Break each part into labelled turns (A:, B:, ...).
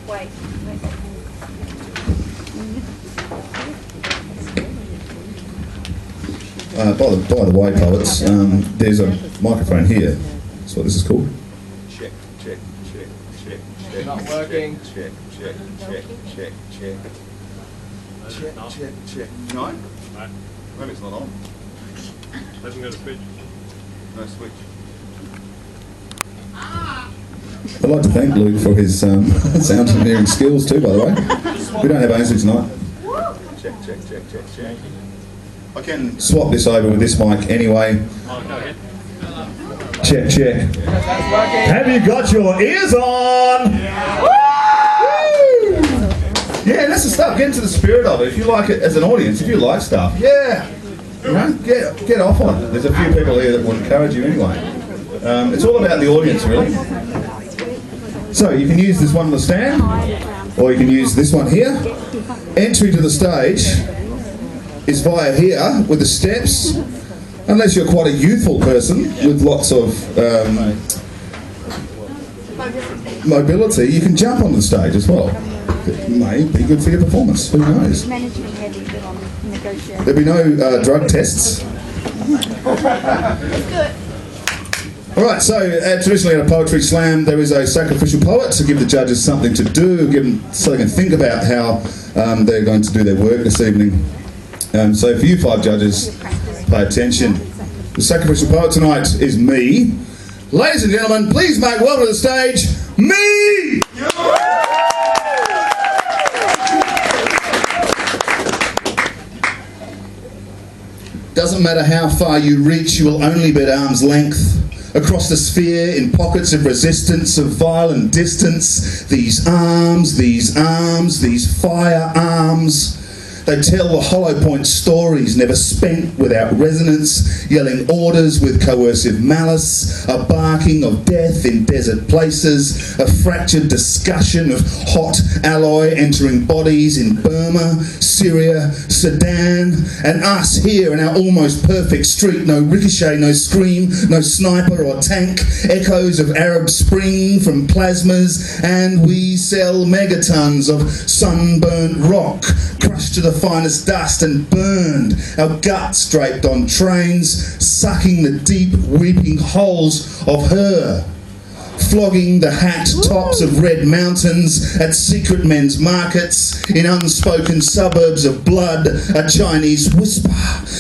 A: Wait.
B: By the way, poets, there's a microphone here. That's what this is called.
C: Check, check, check, check, check.
D: Not working.
C: Check, check, check, check, check. Check, check, check. No?
E: No.
C: Maybe it's not on.
E: Hasn't got a switch.
C: No switch.
B: I'd like to thank Luke for his sound engineering skills too, by the way. We don't have Ainsley tonight.
C: Check, check, check, check, check. I can
B: Swap this over with this mic anyway.
E: Oh, go ahead.
B: Check, check.
D: That's working.
B: Have you got your ears on? Woo! Yeah, that's the stuff. Get into the spirit of it. If you like it as an audience, if you like stuff, yeah. You know, get off on it. There's a few people here that will encourage you anyway. It's all about the audience, really. So you can use this one on the stand, or you can use this one here. Entry to the stage is via here with the steps. Unless you're quite a youthful person with lots of mobility, you can jump on the stage as well. It may be good for your performance. Who knows? There'll be no drug tests. Alright, so traditionally at a poetry slam there is a sacrificial poet to give the judges something to do, give them so they can think about how they're going to do their work this evening. So for you 5 judges, pay attention. The sacrificial poet tonight is me. Ladies and gentlemen, please make welcome to the stage, me! Doesn't matter how far you reach, you will only be at arm's length. Across the sphere, in pockets of resistance, of violent distance, these arms, these firearms. They tell the hollow point stories never spent without resonance, yelling orders with coercive malice, a barking of death in desert places, a fractured discussion of hot alloy entering bodies in Burma, Syria, Sudan, and us here in our almost perfect street. No ricochet, no scream, no sniper or tank, echoes of Arab Spring from plasmas, and we sell megatons of sunburnt rock, crushed to the finest dust and burned, our guts draped on trains, sucking the deep weeping holes of her, flogging the hat tops of red mountains at secret men's markets, in unspoken suburbs of blood, a Chinese whisper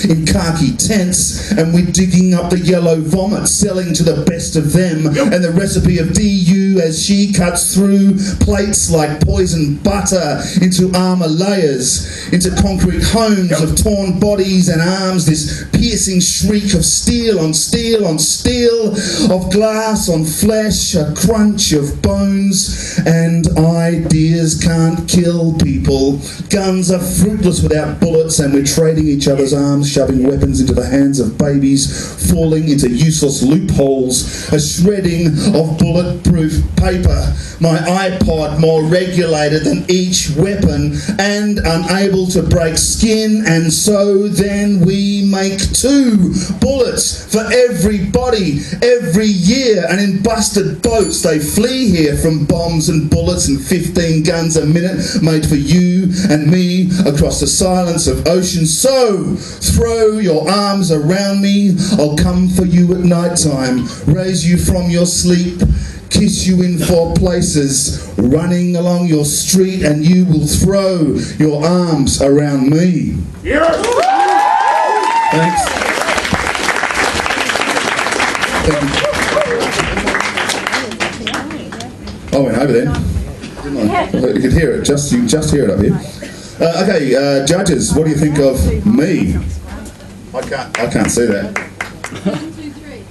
B: in khaki tents, and we're digging up the yellow vomit, selling to the best of them, and the recipe of DU as she cuts through plates like poison butter into armour layers, into concrete homes of torn bodies and arms, this piercing shriek of steel on steel on steel, of glass on flesh, a crunch of bones, and ideas can't kill people. Guns are fruitless without bullets, and we're trading each other's arms, shoving weapons into the hands of babies, falling into useless loopholes, a shredding of bulletproof paper, my iPod more regulated than each weapon, and unable to break skin, and so then we make 2 bullets for every body every year, and in busted boats they flee here from bombs and bullets and 15 guns a minute made for you and me across the silence of ocean. So throw your arms around me, I'll come for you at night time, raise you from your sleep, kiss you in 4 places, running along your street, and you will throw your arms around me.
E: Yes.
B: Thanks. Thank you. I went over then, didn't I? You could hear it, you can just hear it up here. Okay, judges, what do you think of me? I can't see that.
A: 1, 2, 3.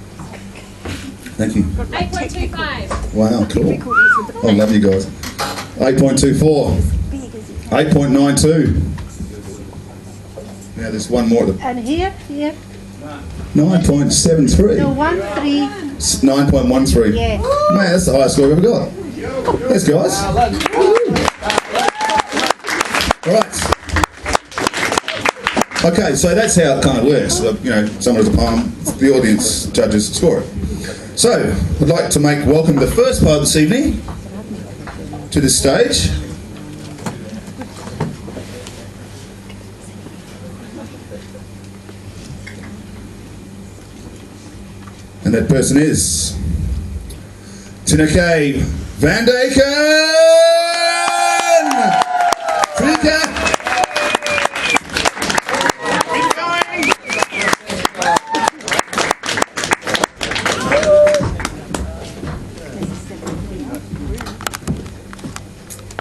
B: Thank you.
A: 8.25.
B: Wow, cool. I love you guys. 8.24. 8.92. Now there's one more at the...
F: And here,
B: 9.73.
F: no, 1, 3,
B: 9.13.
F: yeah.
B: Man, that's the highest score I've ever got. Thanks, guys. Right. Okay, so that's how it kind of works. You know, someone has a poem, the audience judges score it. So, I'd like to welcome the first poet this evening, to the stage. And that person is Tineke Van Daken! Tineke!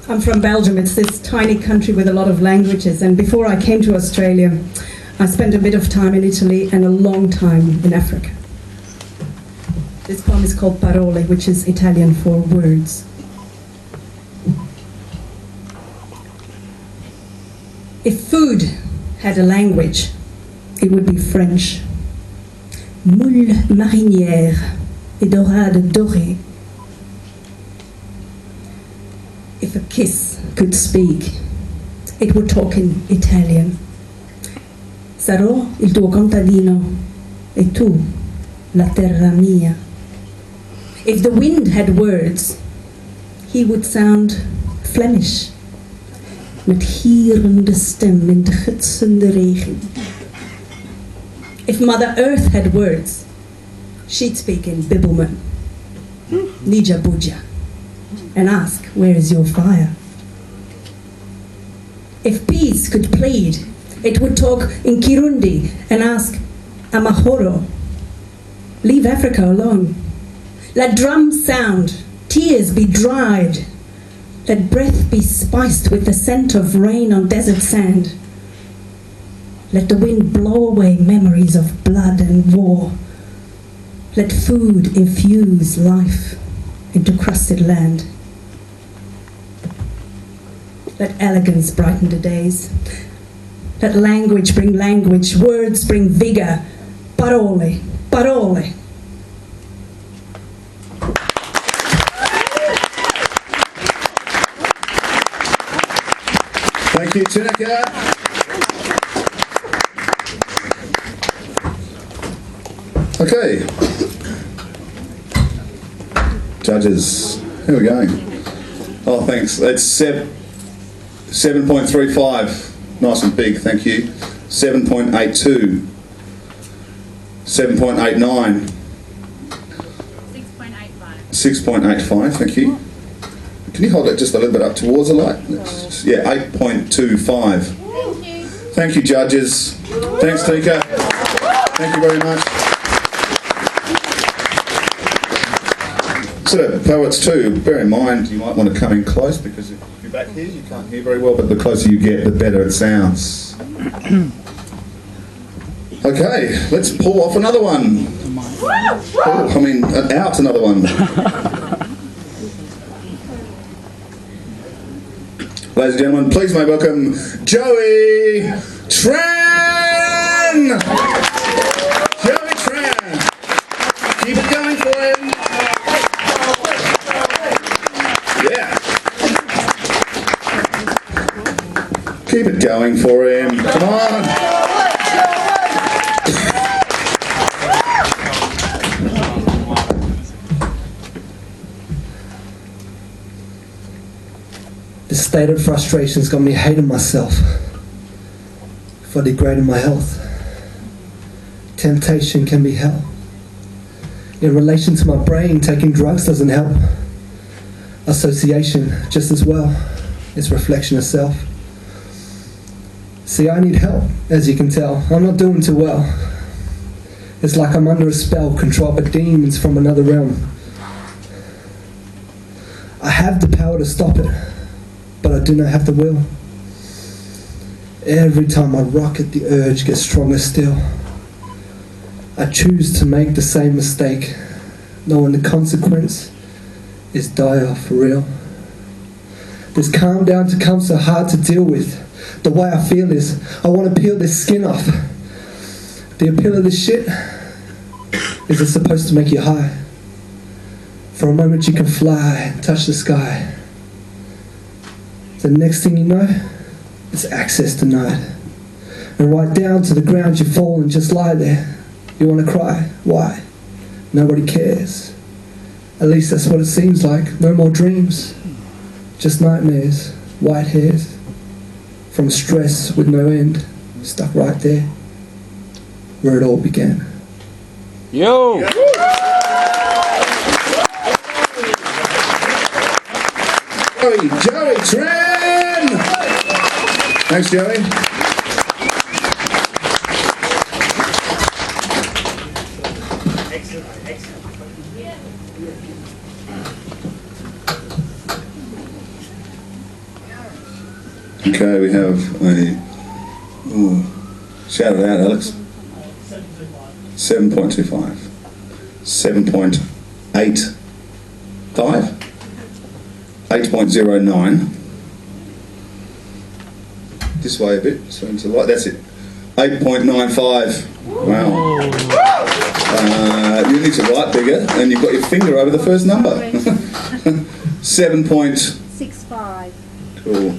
D: I'm from Belgium. It's this tiny country with a lot of languages, and before I came to Australia, I spent a bit of time in Italy and a long time in Africa. This poem is called Parole, which is Italian for words. If food had a language, it would be French. Moule marinière et dorade dorée. If a kiss could speak, it would talk in Italian. Sarò il tuo contadino e tu la terra mia. If the wind had words, he would sound Flemish. Met gierende stem in de gidsende regen. If Mother Earth had words, she'd speak in Bibbleman, Nija Buja, and ask, where is your fire? If peace could plead, it would talk in Kirundi and ask, Amahoro, leave Africa alone. Let drums sound, tears be dried. Let breath be spiced with the scent of rain on desert sand. Let the wind blow away memories of blood and war. Let food infuse life into crusted land. Let elegance brighten the days. Let language bring language, words bring vigor. Parole, parole.
B: Thank you, Tineke. Okay. Judges, how are we going? Oh, thanks. That's 7.35. Nice and big, thank you. 7.82. 7.89.
A: 6.85.
B: 6.85, thank you. Can you hold it just a little bit up towards the light? Yeah, 8.25.
A: Thank you.
B: Thank you, judges. Thanks, Tika. Thank you very much. So, poets too, bear in mind you might want to come in close, because if you're back here you can't hear very well, but the closer you get the better it sounds. Okay, let's pull off another one. Out another one. Ladies and gentlemen, please may welcome Joey Tran! Joey Tran! Keep it going for him! Yeah! Keep it going for him, come on!
F: This state of frustration's got me hating myself for degrading my health. Temptation can be hell. In relation to my brain, taking drugs doesn't help. Association, just as well. It's reflection of self. See, I need help, as you can tell. I'm not doing too well. It's like I'm under a spell controlled by demons from another realm. I have the power to stop it, but I do not have the will. Every time I rocket, the urge gets stronger still. I choose to make the same mistake, knowing the consequence is dire for real. This calm down to come so hard to deal with. The way I feel is, I want to peel this skin off. The appeal of this shit is it's supposed to make you high. For a moment you can fly and touch the sky. The next thing you know, it's access denied. And right down to the ground you fall and just lie there. You want to cry. Why? Nobody cares. At least that's what it seems like. No more dreams. just nightmares, white hairs, from stress with no end, stuck right there, where it all began.
C: Yo!
B: Joey Tran! Thanks, Joey. Okay, we have a... shout it out, Alex. 7.25. 7.85. 8.09. This way a bit, so into the light, that's it. 8.95. Wow. You need to write bigger, and you've got your finger over the first number. 7.65. Cool.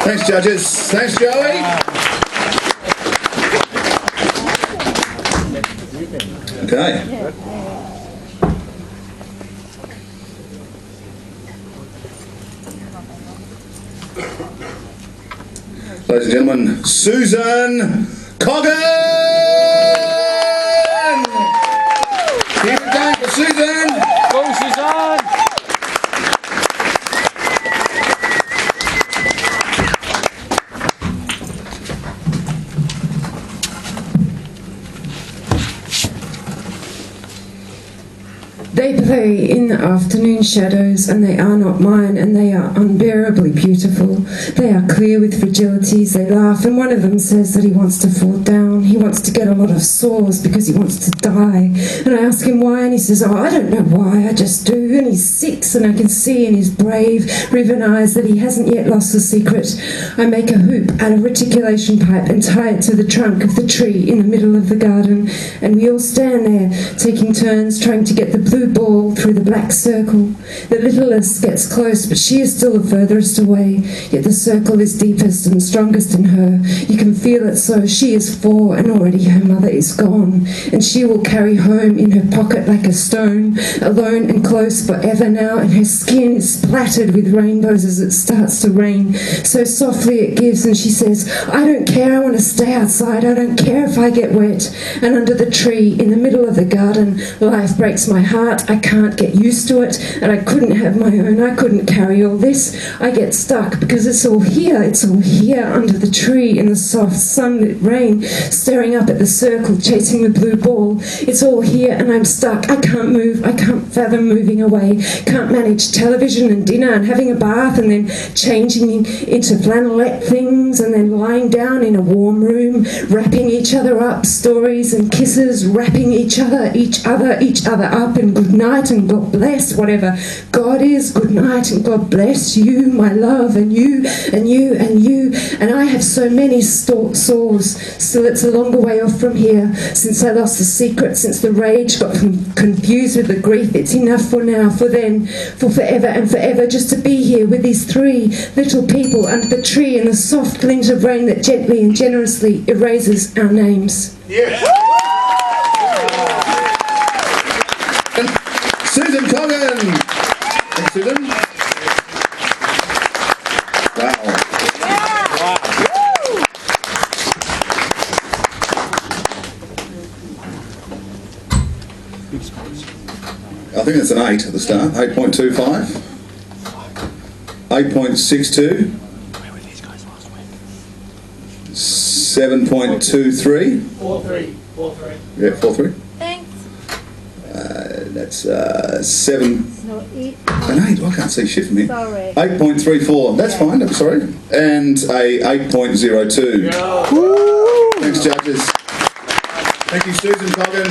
B: Thanks, judges. Thanks, Joey. Okay. Ladies and gentlemen, Susan Coggan! Keep it going for Susan!
C: Go, Suzanne!
G: They play in the afternoon shadows, and they are not mine, and they are unbearably beautiful. They are clear with fragilities, they laugh, and one of them says that he wants to fall down. He wants to get a lot of sores because he wants to die. And I ask him why, and he says, oh, I don't know why, I just do. And he's 6, and I can see in his brave, riven eyes that he hasn't yet lost the secret. I make a hoop out of reticulation pipe and tie it to the trunk of the tree in the middle of the garden, and we all stand there, taking turns trying to get the blue ball through the black circle. The littlest gets close, but she is still the furthest away, yet the circle is deepest and strongest in her. You can feel it so. She is 4, and already her mother is gone, and she will carry home in her pocket like a stone, alone and close forever now, and her skin is splattered with rainbows as it starts to rain. So softly it gives, and she says, I don't care, I want to stay outside, I don't care if I get wet. And under the tree, in the middle of the garden, life breaks my heart. I can't get used to it, and I couldn't have my own. I couldn't carry all this. I get stuck because it's all here under the tree in the soft sunlit rain, staring up at the circle, chasing the blue ball. It's all here, and I'm stuck. I can't move. I can't fathom moving away. Can't manage television and dinner and having a bath and then changing into flannelette things and then lying down in a warm room, wrapping each other up, stories and kisses, wrapping each other up, and good night and God bless, whatever God is, good night and God bless you, my love, and you, and you, and you. And I have so many sores, still it's a longer way off from here, since I lost the secret, since the rage got confused with the grief. It's enough for now, for then, for forever and forever, just to be here with these 3 little people under the tree in the soft glint of rain that gently and generously erases our names.
B: Yes. Susan Coggan! Thanks, Susan. Wow. I think it's an 8 at the start. 8.25. 8.62. 7.23.
C: 4-3.
B: Yeah, 4.3.
A: Thanks.
B: That's 7.
A: No, 8.
B: An 8. I can't see shit from here.
A: Sorry.
B: 8.34. That's fine. I'm sorry. And a 8.02. Thanks, judges. Thank you, Susan Coggan.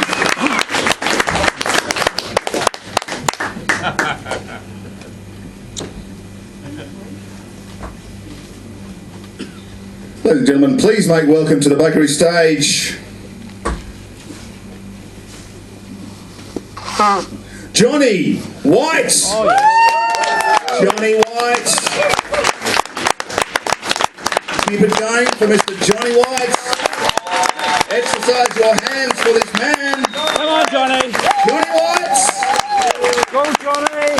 B: Ladies and gentlemen, please make welcome to the bakery stage Johnny White! Oh, yes. Johnny White! Keep it going for Mr. Johnny White. Exercise your hands for this man.
C: Come on, Johnny!
B: Johnny White!
C: Go, Johnny!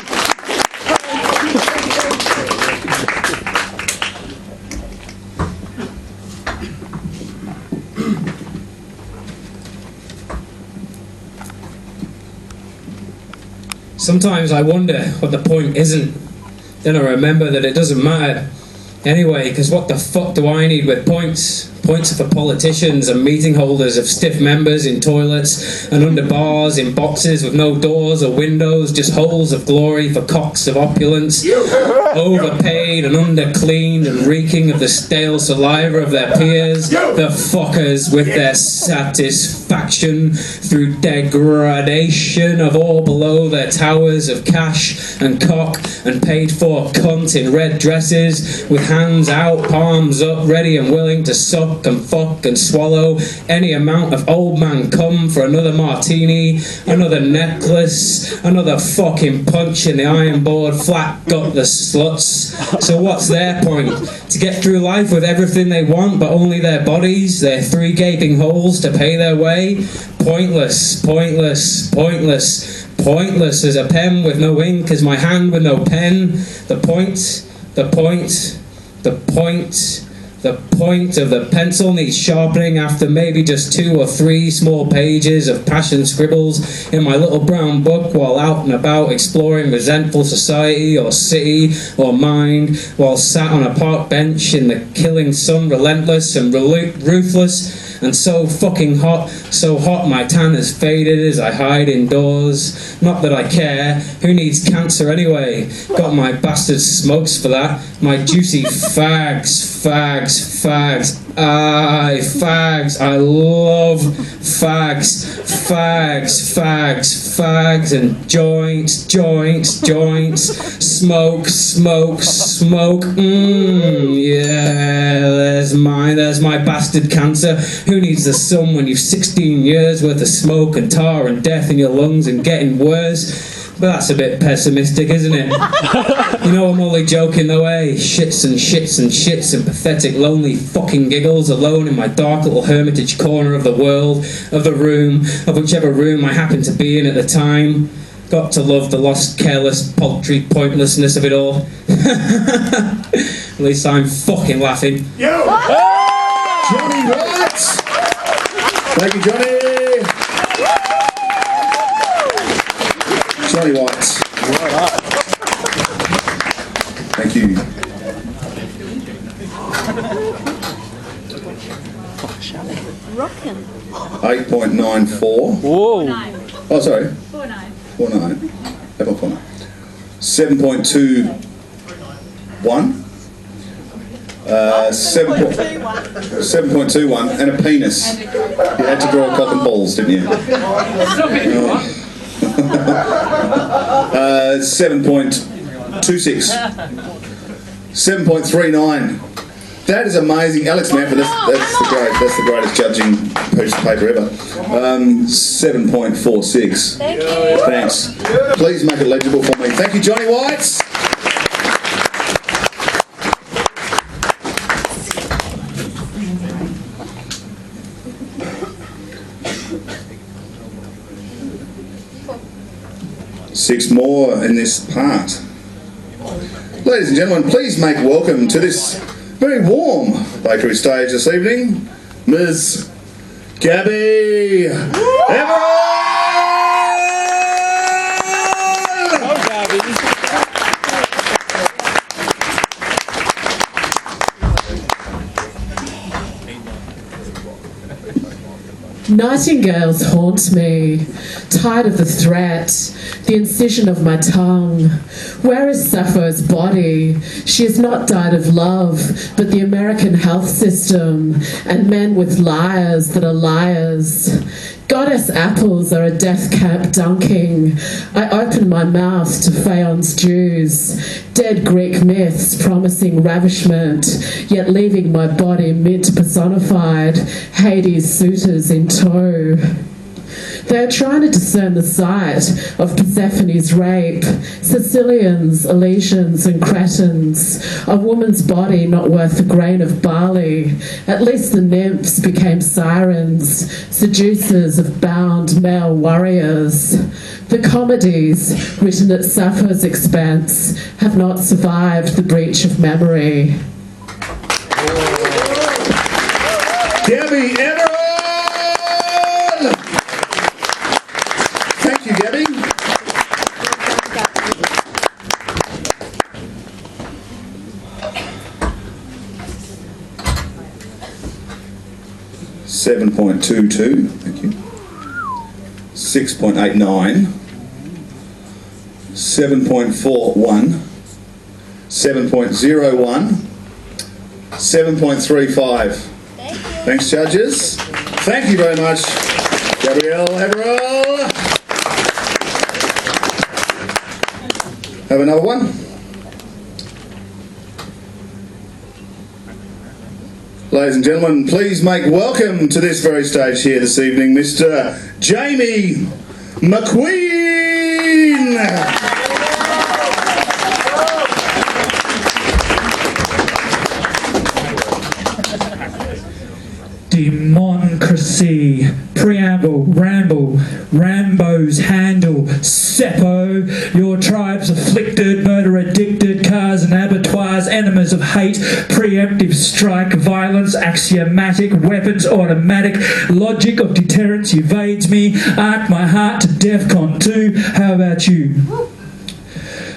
H: Sometimes I wonder what the point isn't. Then I remember that it doesn't matter anyway, because what the fuck do I need with points? Points are for politicians and meeting holders of stiff members in toilets and under bars in boxes with no doors or windows, just holes of glory for cocks of opulence, overpaid and undercleaned and reeking of the stale saliva of their peers, the fuckers with their satisfaction through degradation of all below their towers of cash and cock and paid for cunt in red dresses with hands out, palms up, ready and willing to suck and fuck and swallow any amount of old man cum for another martini, another necklace, another fucking punch in the iron board flat got the sluts. So what's their point? To get through life with everything they want but only their bodies, their 3 gaping holes to pay their way? Pointless, pointless, pointless, pointless as a pen with no ink, as my hand with no pen. The point, the point, the point, the point of the pencil needs sharpening after maybe just 2 or 3 small pages of passion scribbles in my little brown book while out and about exploring resentful society or city or mind, while sat on a park bench in the killing sun, relentless and ruthless and so fucking hot, so hot my tan has faded as I hide indoors. Not that I care, who needs cancer anyway? Got my bastard smokes for that, my juicy fags, fags, fags, aye, fags, I love fags, fags, fags, fags, and joints, joints, joints, smoke, smoke, smoke, yeah, there's my bastard cancer. Who needs the sun when you've 16 years worth of smoke and tar and death in your lungs and getting worse? But that's a bit pessimistic, isn't it? You know I'm only joking though, eh? Shits and shits and shits and pathetic lonely fucking giggles alone in my dark little hermitage corner of the world, of the room, of whichever room I happen to be in at the time. Got to love the lost, careless, paltry pointlessness of it all. At least I'm fucking laughing.
B: Yo! Johnny White! Thank you, Johnny! Johnny White. Thank you.
A: Rockin'.
B: 8.94.
C: Whoa.
A: 9.
B: Oh, sorry.
A: 4-9.
B: 4.9. 8.49. 7.21. 7.21 and a penis. You had to draw cock and balls, didn't you? 7.26. 7.39. That is amazing, Alex Manford. That's the greatest judging piece of paper ever. 7.46.
A: Thank you.
B: Thanks. Please make it legible for me. Thank you, Johnny Whites. Six more in this part. Ladies and gentlemen, please make welcome to this very warm bakery stage this evening, Ms. Gabby Everett!
I: Nightingales haunt me, tired of the threat, the incision of my tongue. Where is Sappho's body? She has not died of love, but the American health system, and men with liars that are liars. Goddess apples are a death camp dunking. I open my mouth to Phaon's Jews, dead Greek myths promising ravishment, yet leaving my body mint personified, Hades suitors in tow. They are trying to discern the site of Persephone's rape, Sicilians, Elysians and Cretans, a woman's body not worth a grain of barley. At least the nymphs became sirens, seducers of bound male warriors. The comedies, written at Sappho's expense, have not survived the breach of memory.
B: Gabby Everett! Thank you, Gabby. 7.22, thank you. 6.89. 7.41. 7.01. 7.35. Thanks, judges. Thank you very much, Gabrielle Averill. Have another one. Ladies and gentlemen, please make welcome to this very stage here this evening, Mr. Jamie McQueen.
J: Democracy, preamble, ramble, Rambo's handle, Seppo, your tribe's afflicted, murder addicted, cars and abattoirs, enemies of hate, preemptive strike, violence, axiomatic, weapons automatic, logic of deterrence evades me, arc my heart to DEFCON 2, how about you?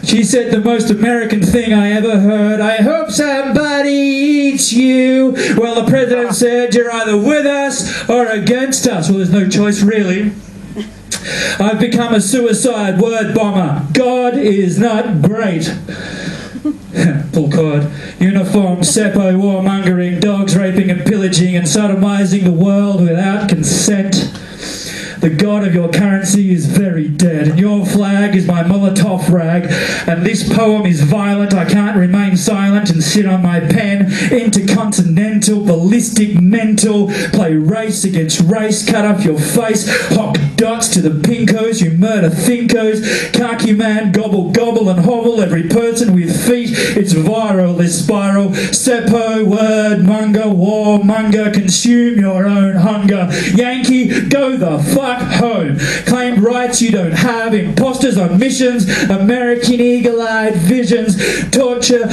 J: She said the most American thing I ever heard, I hope somebody eats you. Well, the president said you're either with us or against us. Well, there's no choice really. I've become a suicide word bomber. God is not great. Pull cord. Uniform, Seppo, warmongering, dogs raping and pillaging and sodomizing the world without consent. The god of your currency is very dead, and your flag is my Molotov rag, and this poem is violent. I can't remain silent and sit on my pen. Intercontinental, ballistic, mental, play race against race, cut off your face, hock dots to the pinkos, you murder thinkos, khaki man, gobble, gobble and hobble, every person with feet, it's viral, this spiral, Seppo, word monger, warmonger, consume your own hunger, Yankee, go the fuck home. Claim rights you don't have. Imposters on missions. American eagle-eyed visions. Torture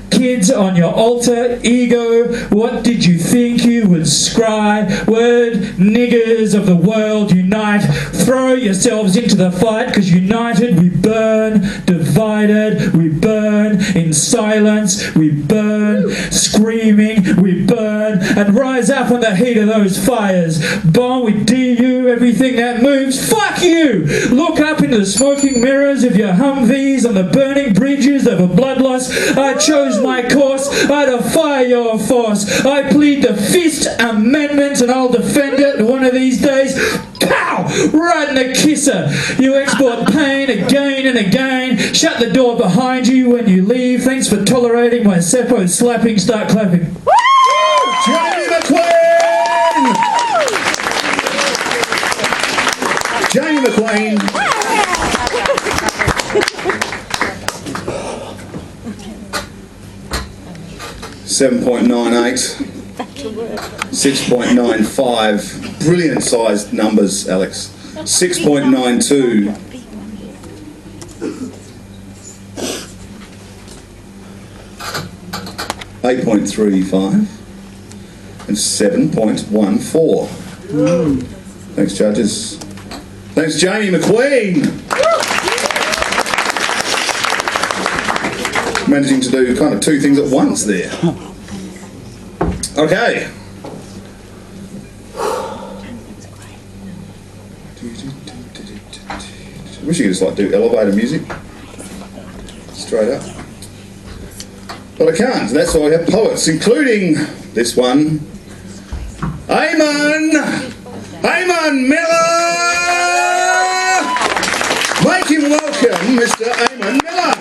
J: kids on your altar ego. What did you think you would scry? Word niggers of the world unite. Throw yourselves into the fight, because united we burn, divided we burn, in silence we burn, screaming we burn, and rise up on the heat of those fires. Bomb, we DU everything that moves. Fuck you! Look up into the smoking mirrors of your Humvees on the burning bridges of a blood loss. I chose my course. I defy your force. I plead the Fifth Amendment and I'll defend it one of these days. Pow! Right in the kisser. You export pain again and again. Shut the door behind you when you leave. Thanks for tolerating my Seppo slapping. Start clapping.
B: Woo! Jamie McQueen! Jamie McQueen. 7.98, 6.95, brilliant sized numbers, Alex. 6.92, 8.35, and 7.14. Thanks, judges. Thanks, Jamie McQueen. Managing to do kind of two things at once there. Okay. I wish you could just like do elevator music. Straight up. But I can't, that's why we have poets, including this one, Eamon Miller! Make him welcome, Mr. Eamon Miller!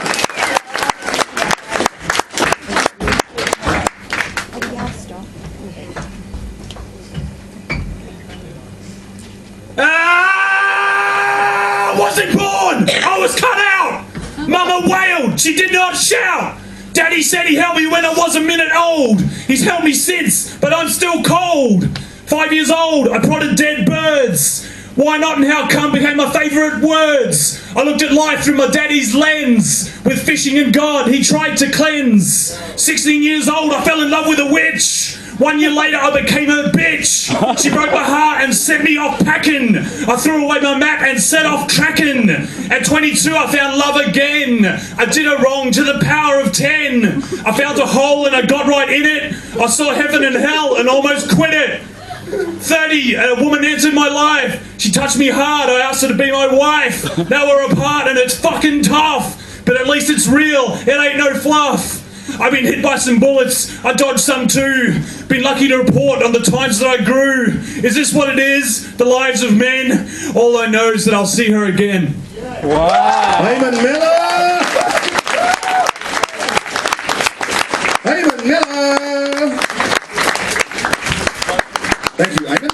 K: Wasn't born! I was cut out! Mama wailed, she did not shout! Daddy said he held me when I was a minute old. He's held me since, but I'm still cold. 5 years old, I prodded dead birds. Why not and how come became my favourite words. I looked at life through my daddy's lens. With fishing and God, he tried to cleanse. 16 years old, I fell in love with a witch. 1 year later, I became her bitch. She broke my heart and sent me off packing. I threw away my map and set off tracking. At 22, I found love again. I did her wrong to the power of 10. I found a hole and I got right in it. I saw heaven and hell and almost quit it. 30, a woman entered my life. She touched me hard. I asked her to be my wife. Now we're apart and it's fucking tough. But at least it's real. It ain't no fluff. I've been hit by some bullets. I dodged some too. Been lucky to report on the times that I grew. Is this what it is? The lives of men? All I know is that I'll see her again.
B: Wow. Eamon Miller! Eamon Miller! Thank you, Eamon.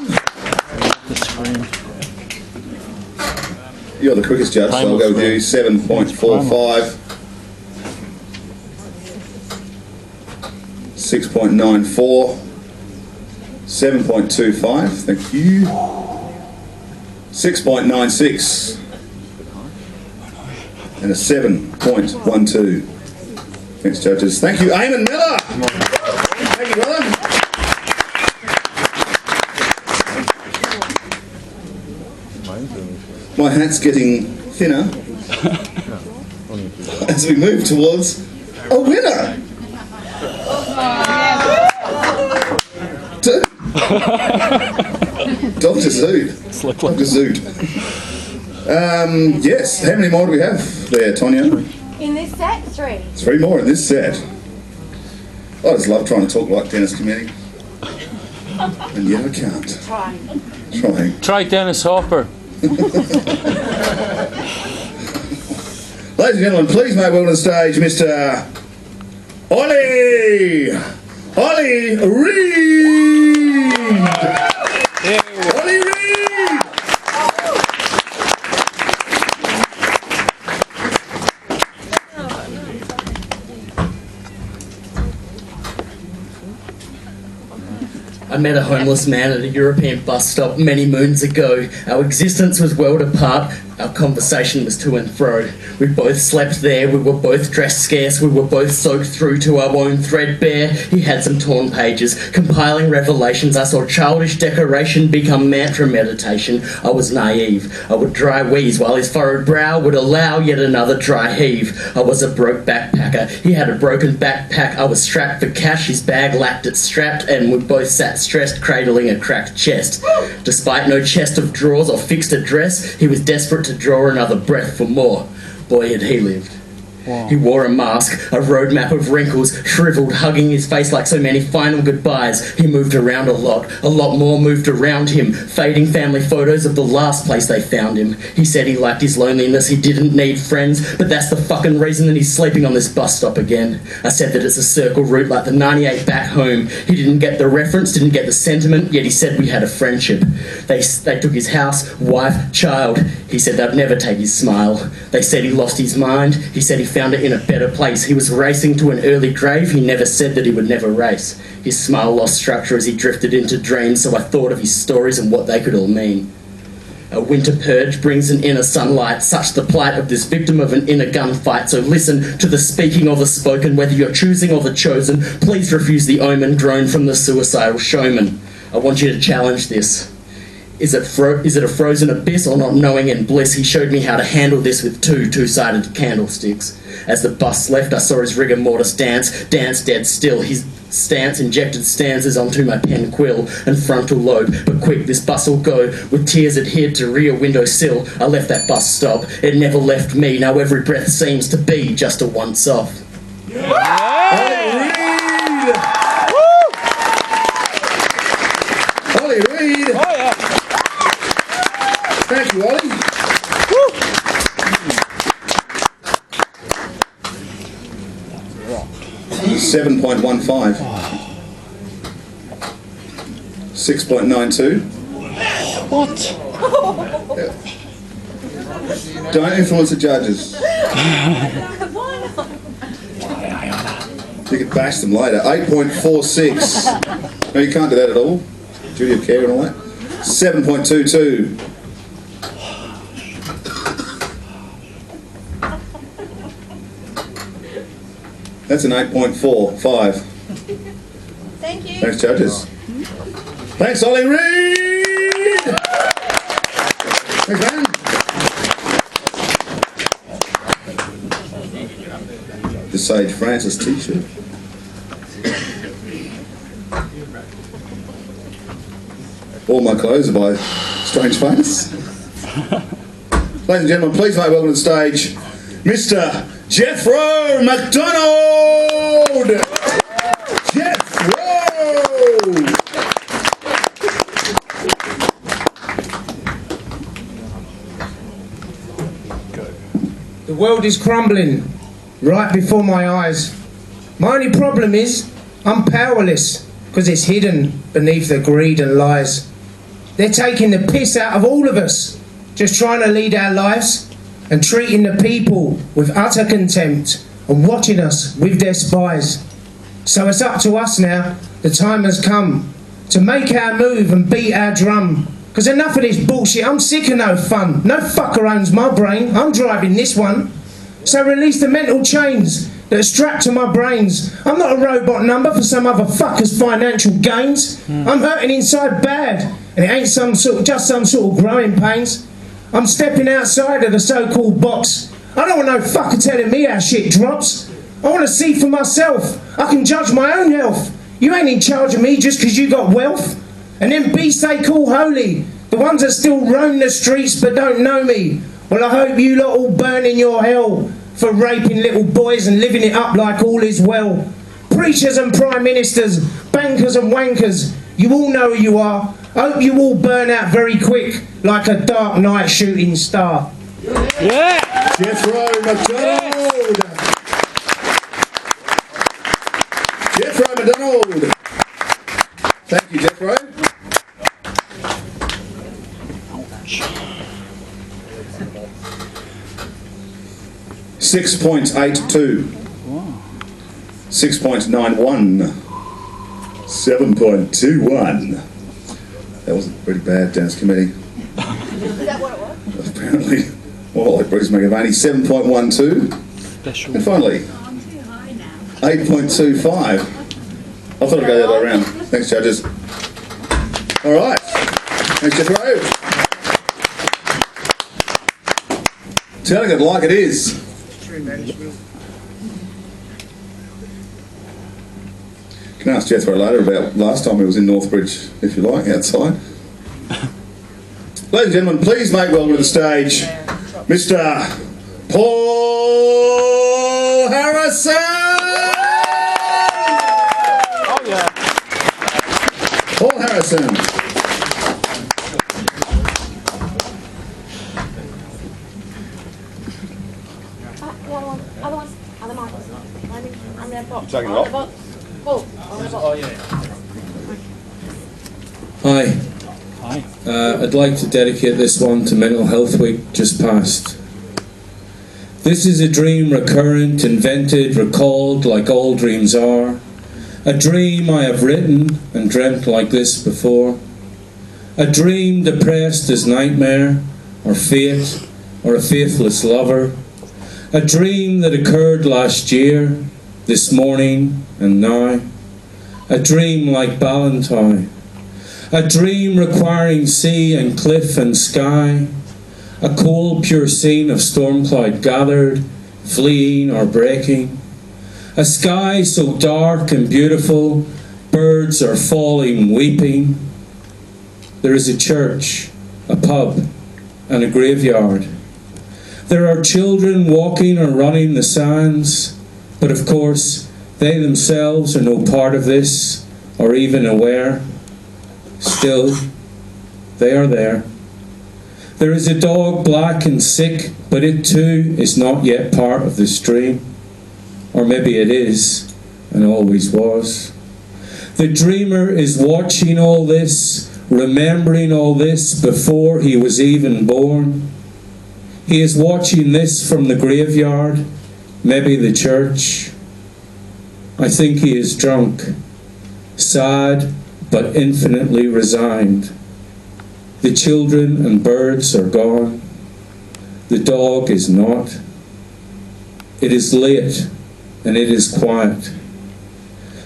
B: You're the quickest judge, so I'll go with you. 7.45. 6.94. 7.25. Thank you. 6.96. And a 7.12. Thanks, judges. Thank you, Eamon Miller. Thank you, brother. My hat's getting thinner as we move towards a winner. Dr. Zood. Dr. Zood. Yes, how many more do we have there, Tonya?
A: In this set, 3.
B: 3 more in this set. I just love trying to talk like Dennis Committee. And yet I can't. Trying.
L: Try Dennis Hopper.
B: Ladies and gentlemen, please make welcome to the stage Mr. Ollie Reid. Ollie Reid.
M: I met a homeless man at a European bus stop many moons ago. Our existence was world apart. Our conversation was to and fro. We both slept there. We were both dressed scarce. We were both soaked through to our own threadbare. He had some torn pages. Compiling revelations, I saw childish decoration become mantra meditation. I was naive. I would dry wheeze while his furrowed brow would allow yet another dry heave. I was a broke backpacker. He had a broken backpack. I was strapped for cash. His bag lacked its strapped, and we both sat stressed, cradling a cracked chest. Despite no chest of drawers or fixed address, he was desperate to draw another breath for more. Boy, had he lived. Wow. He wore a mask, a roadmap of wrinkles, shriveled, hugging his face like so many final goodbyes. He moved around a lot more moved around him, fading family photos of the last place they found him. He said he liked his loneliness, he didn't need friends, but that's the fucking reason that he's sleeping on this bus stop again. I said that it's a circle route like the 98 back home. He didn't get the reference, didn't get the sentiment, yet he said we had a friendship. They took his house, wife, child. He said they'd never take his smile. They said he lost his mind. He said he found it in a better place. He was racing to an early grave. He never said that he would never race. His smile lost structure as he drifted into dreams, so I thought of his stories and what they could all mean. A winter purge brings an inner sunlight, such the plight of this victim of an inner gunfight. So listen to the speaking or the spoken, whether you're choosing or the chosen. Please refuse the omen drone from the suicidal showman. I want you to challenge this. Is it a frozen abyss or not knowing in bliss? He showed me how to handle this with two-sided candlesticks. As the bus left, I saw his rigor mortis dance dead still. His stance injected stanzas onto my pen quill and frontal lobe. But quick, this bus will go. With tears adhered to rear windowsill, I left that bus stop. It never left me. Now every breath seems to be just a once-off.
B: Ollie Reid! Oh, yeah. Thank you, Ollie. 7.15. 6.92.
L: What?
B: Yeah. Don't influence the judges. You can bash them later. 8.46. No, you can't do that at all. Duty of care and all that. 7.22. That's an 8.45.
A: Thank you.
B: Thanks, judges. Thanks, Ollie Reid! Thanks, man. The Sage Francis t-shirt. All my clothes are by strange famous. Ladies and gentlemen, please make welcome to the stage Mr. Jethro McDonald! Jethro!
N: The world is crumbling right before my eyes. My only problem is I'm powerless because it's hidden beneath the greed and lies. They're taking the piss out of all of us, just trying to lead our lives and treating the people with utter contempt and watching us with their spies. So it's up to us now. The time has come to make our move and beat our drum. Because enough of this bullshit, I'm sick of no fun. No fucker owns my brain, I'm driving this one. So release the mental chains that are strapped to my brains. I'm not a robot number for some other fucker's financial gains. I'm hurting inside bad, and it ain't just some sort of growing pains. I'm stepping outside of the so-called box. I don't want no fucker telling me how shit drops. I want to see for myself. I can judge my own health. You ain't in charge of me just because you got wealth. And them beasts they call holy, the ones that still roam the streets but don't know me. Well, I hope you lot all burn in your hell for raping little boys and living it up like all is well. Preachers and prime ministers, bankers and wankers, you all know who you are. I hope you all burn out very quick like a dark night shooting star.
B: Yeah! Jethro McDonald! Jethro McDonald! Thank you, Jethro. 6.82. 6.91. 7.21. That wasn't pretty bad, Dance Committee.
A: Is that what it was?
B: Apparently, well, like Bruce McAvaney, 7.12. And finally, 8.25. I thought I'd go the other way around. Thanks, judges. All right. Thanks, Jethro. Telling it like it is. You can ask Jethro later about last time he was in Northbridge, if you like, outside. Ladies and gentlemen, please make welcome to the stage Mr. Paul Harrison!
L: Oh, yeah.
B: Paul Harrison.
A: Other ones. On that box.
C: Taking it
A: On
C: off?
A: the box. Oh, on the box.
C: Oh, yeah.
H: Hi.
L: Hi.
H: I'd like to dedicate this one to Mental Health Week just past. This is a dream recurrent, invented, recalled like all dreams are. A dream I have written and dreamt like this before. A dream depressed as nightmare, or fate, or a faithless lover. A dream that occurred last year, this morning and now. A dream like Ballantyne. A dream requiring sea and cliff and sky. A cold pure scene of storm cloud gathered, fleeing or breaking. A sky so dark and beautiful, birds are falling weeping. There is a church, a pub, and a graveyard. There are children walking or running the sands, but of course they themselves are no part of this, or even aware. Still, they are there. There is a dog black and sick, but it too is not yet part of this dream. Or maybe it is, and always was. The dreamer is watching all this, remembering all this before he was even born. He is watching this from the graveyard, maybe the church. I think he is drunk, sad but infinitely resigned. The children and birds are gone. The dog is not. It is late and it is quiet.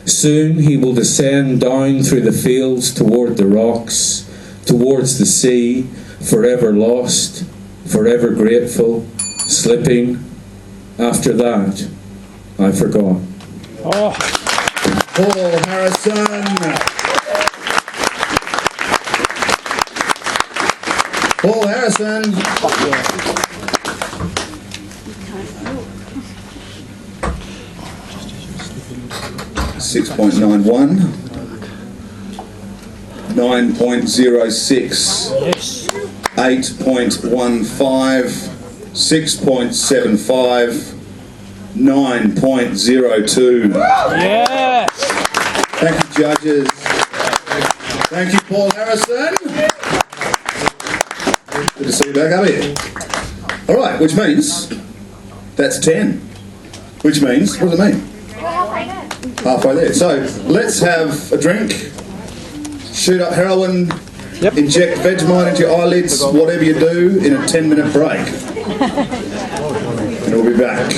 H: Soon he will descend down through the fields toward the rocks, towards the sea, forever lost, forever grateful, slipping. After that, I forgot.
L: Oh.
B: Paul Harrison. Paul Harrison. 6.91, 9.06, 8.15, 6.75, 9.02.
L: Yes!
B: Thank you, judges. Thank you, Paul Harrison. Good to see you back up here. All right, which means that's 10. Which means, what does it mean? Halfway there. So let's have a drink, shoot up heroin, inject Vegemite into your eyelids, whatever you do, in a 10-minute break. And we'll be back.